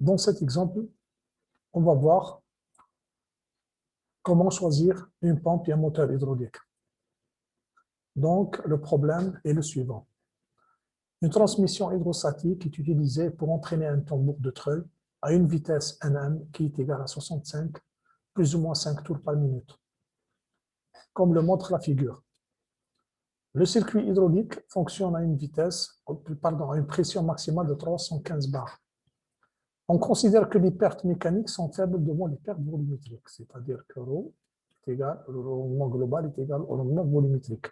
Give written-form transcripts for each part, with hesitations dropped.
Dans cet exemple, on va voir comment choisir une pompe et un moteur hydraulique. Donc, le problème est le suivant. Une transmission hydrostatique est utilisée pour entraîner un tambour de treuil à une vitesse Nm qui est égale à 65, plus ou moins 5 tours par minute, comme le montre la figure. Le circuit hydraulique fonctionne à une à une pression maximale de 315 bars. On considère que les pertes mécaniques sont faibles devant les pertes volumétriques, c'est-à-dire que ρ est égal, le rendement global est égal au rendement volumétrique.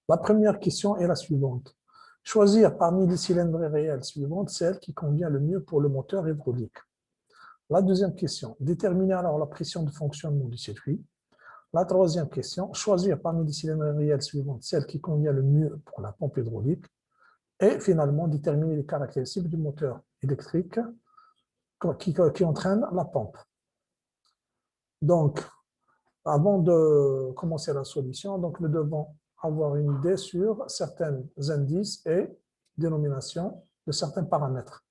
La première question est la suivante. Choisir parmi les cylindrées réelles suivantes celle qui convient le mieux pour le moteur hydraulique. La deuxième question, déterminer alors la pression de fonctionnement du circuit. La troisième question, choisir parmi les cylindrées réelles suivantes celle qui convient le mieux pour la pompe hydraulique. Et finalement, déterminer les caractéristiques du moteur électrique qui entraîne la pompe. Donc, avant de commencer la solution, donc nous devons avoir une idée sur certains indices et dénominations de certains paramètres.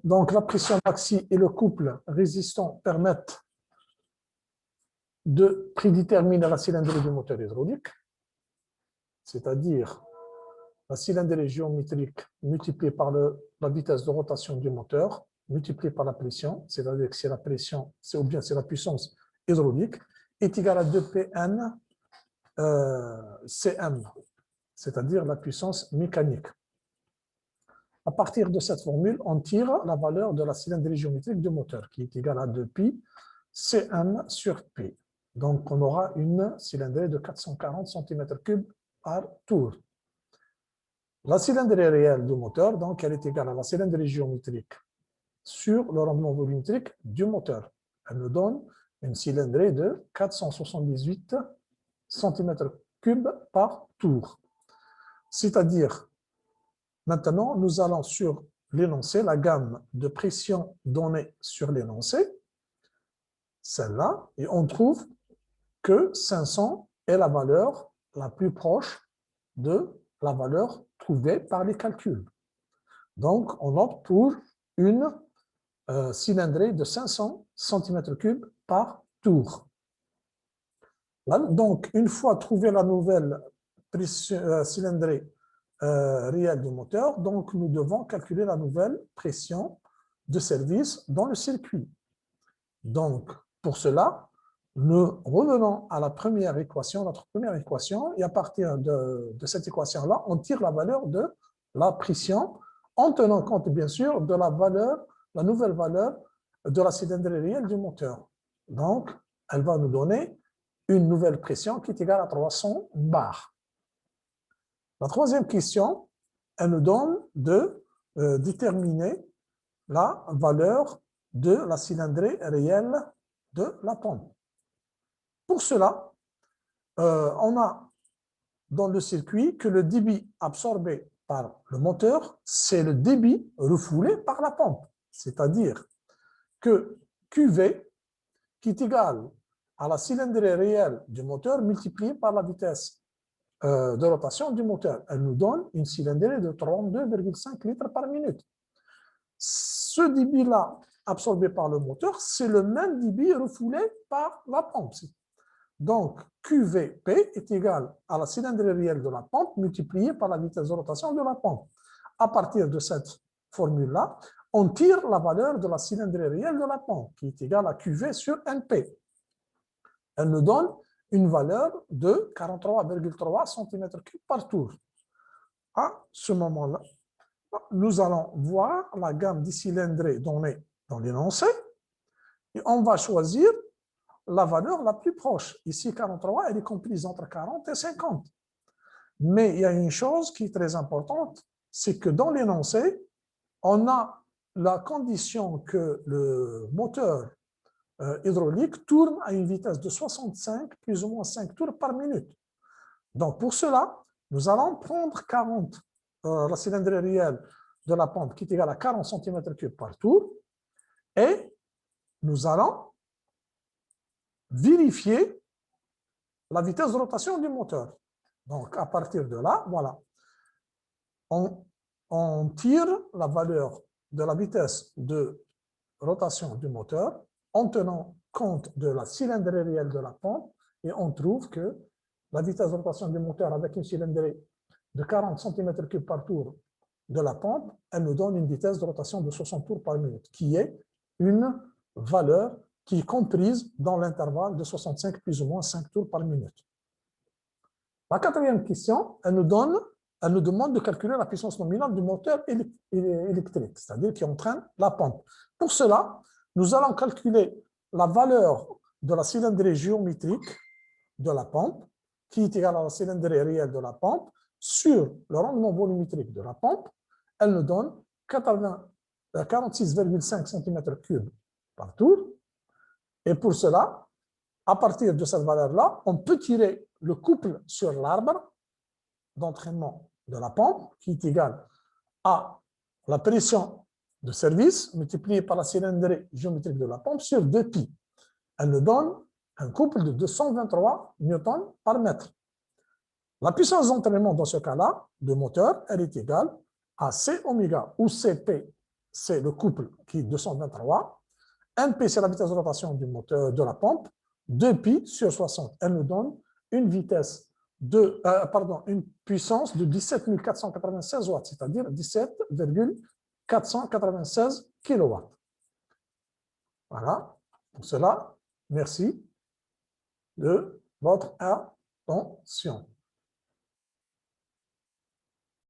Donc, la pression maxi et le couple résistant permettent de prédéterminer la cylindrée du moteur hydraulique, c'est-à-dire la cylindrée géométrique multipliée par la vitesse de rotation du moteur, multipliée par la pression, c'est-à-dire que c'est la pression, ou bien c'est la puissance hydraulique, est égale à 2Pn Cm, c'est-à-dire la puissance mécanique. À partir de cette formule, on tire la valeur de la cylindrée géométrique du moteur, qui est égale à 2pi Cm sur P. Donc, on aura une cylindrée de 440 cm3 par tour. La cylindrée réelle du moteur, donc, elle est égale à la cylindrée géométrique sur le rendement volumétrique du moteur. Elle nous donne une cylindrée de 478 cm3 par tour. C'est-à-dire, maintenant, nous allons sur l'énoncé, la gamme de pression donnée sur l'énoncé, celle-là, et on trouve que 500 est la valeur la plus proche de la valeur trouvée par les calculs. Donc, on opte pour une cylindrée de 500 cm3 par tour. Là, donc, une fois trouvée la nouvelle cylindrée réelle du moteur, donc nous devons calculer la nouvelle pression de service dans le circuit. Donc, pour cela, nous revenons à la première équation, notre première équation, et à partir de cette équation-là, on tire la valeur de la pression en tenant compte, bien sûr, de la nouvelle valeur de la cylindrée réelle du moteur. Donc, elle va nous donner une nouvelle pression qui est égale à 300 bars. La troisième question, elle nous donne de déterminer la valeur de la cylindrée réelle de la pompe. Pour cela, on a dans le circuit que le débit absorbé par le moteur, c'est le débit refoulé par la pompe. C'est-à-dire que QV, qui est égal à la cylindrée réelle du moteur multipliée par la vitesse de rotation du moteur. Elle nous donne une cylindrée de 32,5 litres par minute. Ce débit-là, absorbé par le moteur, c'est le même débit refoulé par la pompe. Donc, QVP est égal à la cylindrée réelle de la pompe multipliée par la vitesse de rotation de la pompe. À partir de cette formule-là, on tire la valeur de la cylindrée réelle de la pompe, qui est égale à QV sur NP. Elle nous donne une valeur de 43,3 cm3 par tour. À ce moment-là, nous allons voir la gamme des cylindrées donnée dans l'énoncé et on va choisir la valeur la plus proche. Ici, 43, elle est comprise entre 40 et 50. Mais il y a une chose qui est très importante, c'est que dans l'énoncé, on a la condition que le moteur hydraulique tourne à une vitesse de 65, plus ou moins 5 tours par minute. Donc, pour cela, nous allons prendre 40, la cylindrée réelle de la pompe qui est égale à 40 cm3 par tour, et nous allons vérifier la vitesse de rotation du moteur. Donc, à partir de là, voilà, on on tire la valeur de la vitesse de rotation du moteur en tenant compte de la cylindrée réelle de la pompe et on trouve que la vitesse de rotation du moteur avec une cylindrée de 40 cm3 par tour de la pompe, elle nous donne une vitesse de rotation de 60 tours par minute, qui est une valeur qui est comprise dans l'intervalle de 65 plus ou moins 5 tours par minute. La quatrième question, elle nous demande de calculer la puissance nominale du moteur électrique, c'est-à-dire qui entraîne la pompe. Pour cela, nous allons calculer la valeur de la cylindrée géométrique de la pompe, qui est égale à la cylindrée réelle de la pompe, sur le rendement volumétrique de la pompe. Elle nous donne 46,5 cm3 par tour. Et pour cela, à partir de cette valeur-là, on peut tirer le couple sur l'arbre d'entraînement de la pompe, qui est égal à la pression de service multipliée par la cylindrée géométrique de la pompe sur 2π. Elle nous donne un couple de 223 newtons par mètre. La puissance d'entraînement dans ce cas-là, de moteur, elle est égale à C oméga, où Cp, c'est le couple qui est 223, Np, c'est la vitesse de rotation du moteur de la pompe, 2π sur 60. Elle nous donne une vitesse une puissance de 17 496 watts, c'est-à-dire 17,496 kW. Voilà. Pour cela, merci de votre attention.